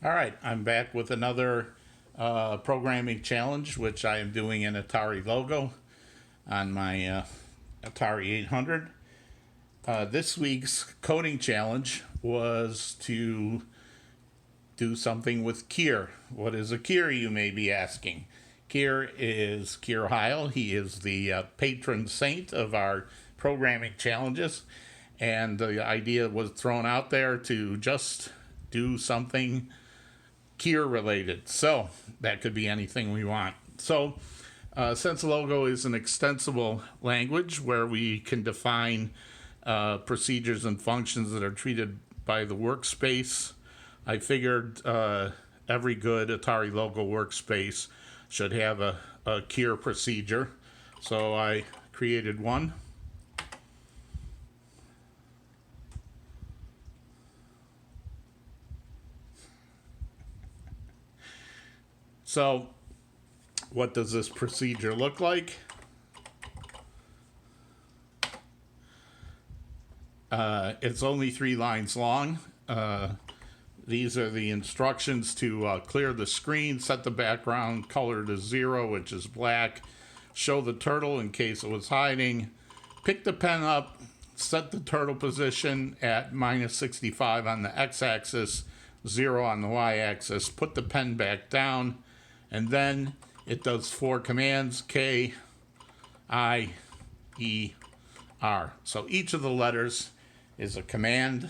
All right, I'm back with another programming challenge, which I am doing in Atari logo on my Atari 800. This week's coding challenge was to do something with Kier. What is a Kier, you may be asking? Kier is Kier Heyl. He is the patron saint of our programming challenges. And the idea was thrown out there to just do something Kier related. So that could be anything we want. So since logo is an extensible language where we can define procedures and functions that are treated by the workspace, I figured every good Atari logo workspace should have a Kier procedure. So I created one. So what does this procedure look like? It's only 3 lines long. These are the instructions to clear the screen, set the background color to 0, which is black, show the turtle in case it was hiding, pick the pen up, set the turtle position at minus 65 on the x-axis, 0 on the y-axis, put the pen back down, and then it does 4 commands, K, I, E, R. So each of the letters is a command.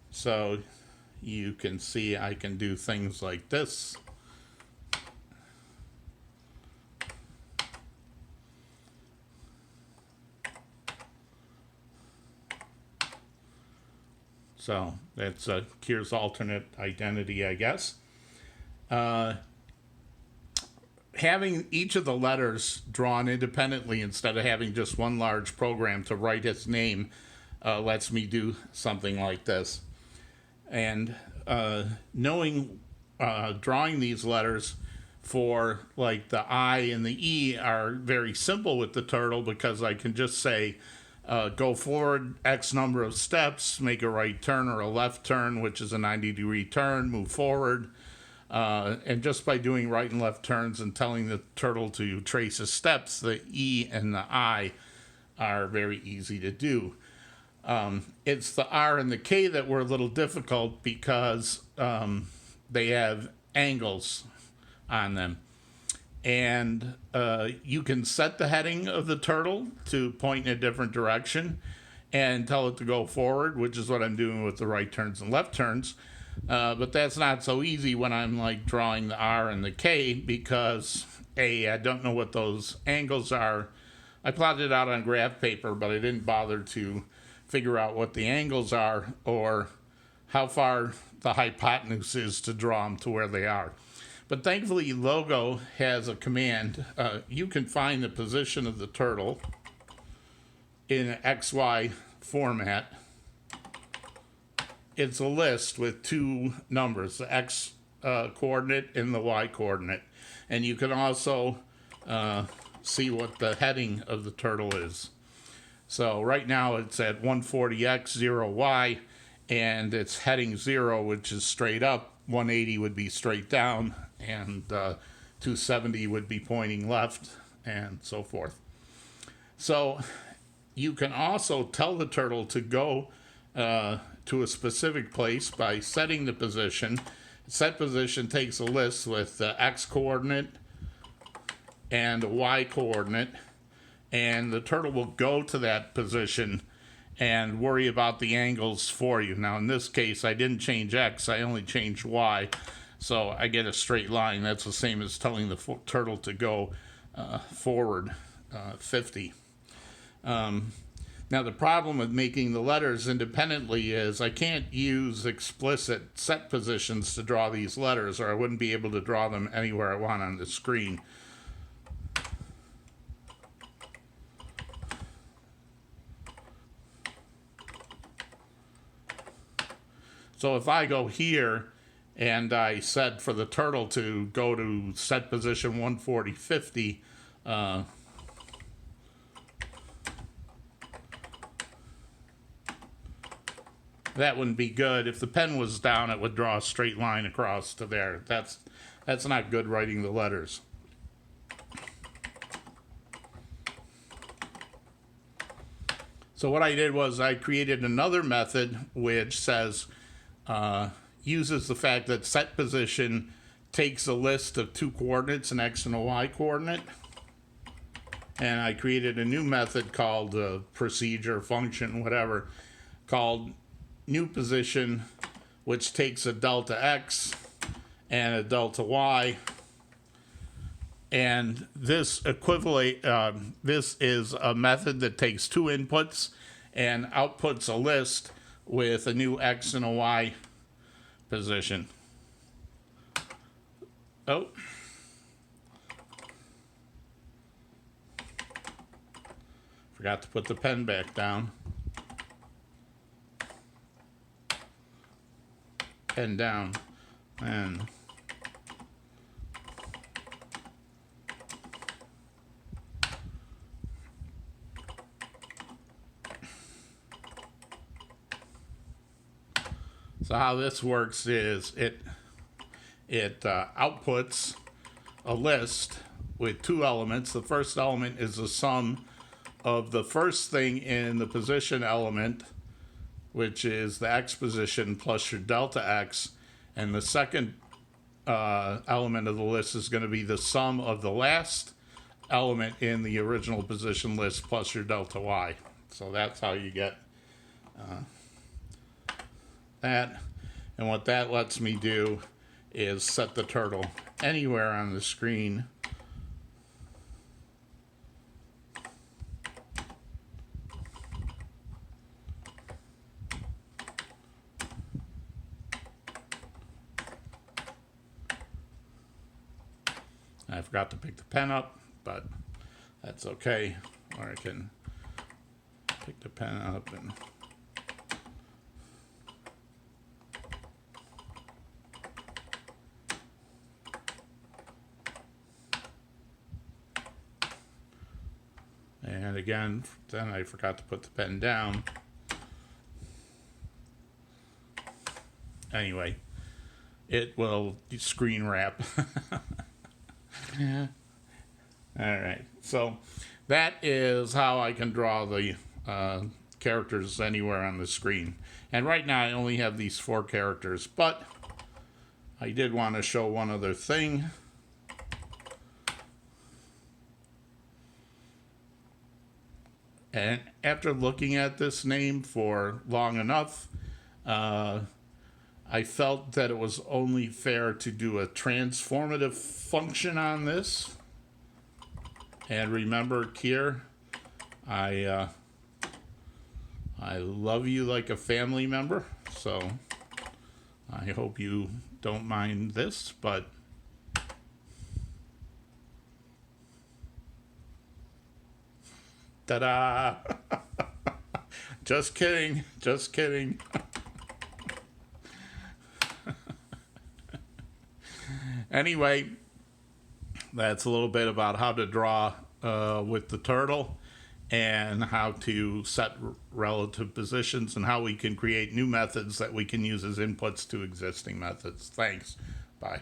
So you can see I can do things like this. So that's Kier's alternate identity, I guess. Having each of the letters drawn independently instead of having just one large program to write its name lets me do something like this. And knowing drawing these letters for like the I and the E are very simple with the turtle, because I can just say go forward X number of steps, make a right turn or a left turn, which is a 90-degree turn, move forward. And just by doing right and left turns and telling the turtle to trace his steps, the E and the I are very easy to do. It's the R and the K that were a little difficult because they have angles on them. And you can set the heading of the turtle to point in a different direction and tell it to go forward, which is what I'm doing with the right turns and left turns. But that's not so easy when I'm like drawing the R and the K, because A, I don't know what those angles are. I plotted it out on graph paper, but I didn't bother to figure out what the angles are or how far the hypotenuse is to draw them to where they are. But thankfully, Logo has a command. You can find the position of the turtle in an XY format. It's a list with 2 numbers, the X coordinate and the Y coordinate. And you can also see what the heading of the turtle is. So right now it's at 140X, 0Y, and it's heading 0, which is straight up. 180 would be straight down, and 270 would be pointing left, and so forth. So you can also tell the turtle to go to a specific place by setting the position. Set position takes a list with the X coordinate and a Y coordinate, and the turtle will go to that position and worry about the angles for you. Now in this case I didn't change X, I only changed Y, so I get a straight line. That's the same as telling the turtle to go forward 50. Now the problem with making the letters independently is I can't use explicit set positions to draw these letters, or I wouldn't be able to draw them anywhere I want on the screen. So if I go here and I set for the turtle to go to set position 140, 50, that wouldn't be good. If the pen was down, it would draw a straight line across to there. That's not good writing the letters. So what I did was I created another method which says, uses the fact that set position takes a list of two coordinates, an X and a Y coordinate. And I created a new method called procedure, function, whatever, called new position, which takes a delta X and a delta Y. And this this is a method that takes two inputs and outputs a list with a new X and a Y position. Oh. Forgot to put the pen back down. Pen down. And so how this works is it outputs a list with two elements. The first element is the sum of the first thing in the position element, which is the X position plus your delta X, and the second element of the list is going to be the sum of the last element in the original position list plus your delta Y. So that's how you get that. And what that lets me do is set the turtle anywhere on the screen. I forgot to pick the pen up, but that's okay. Or I can pick the pen up and again, then I forgot to put the pen down. Anyway, it will screen wrap. Yeah. All right. So that is how I can draw the characters anywhere on the screen. And right now I only have these 4 characters, but I did want to show one other thing. And after looking at this name for long enough, I felt that it was only fair to do a transformative function on this. And remember, Kier, I love you like a family member, so I hope you don't mind this, but ta-da! Just kidding, just kidding. Anyway, that's a little bit about how to draw with the turtle and how to set relative positions and how we can create new methods that we can use as inputs to existing methods. Thanks. Bye.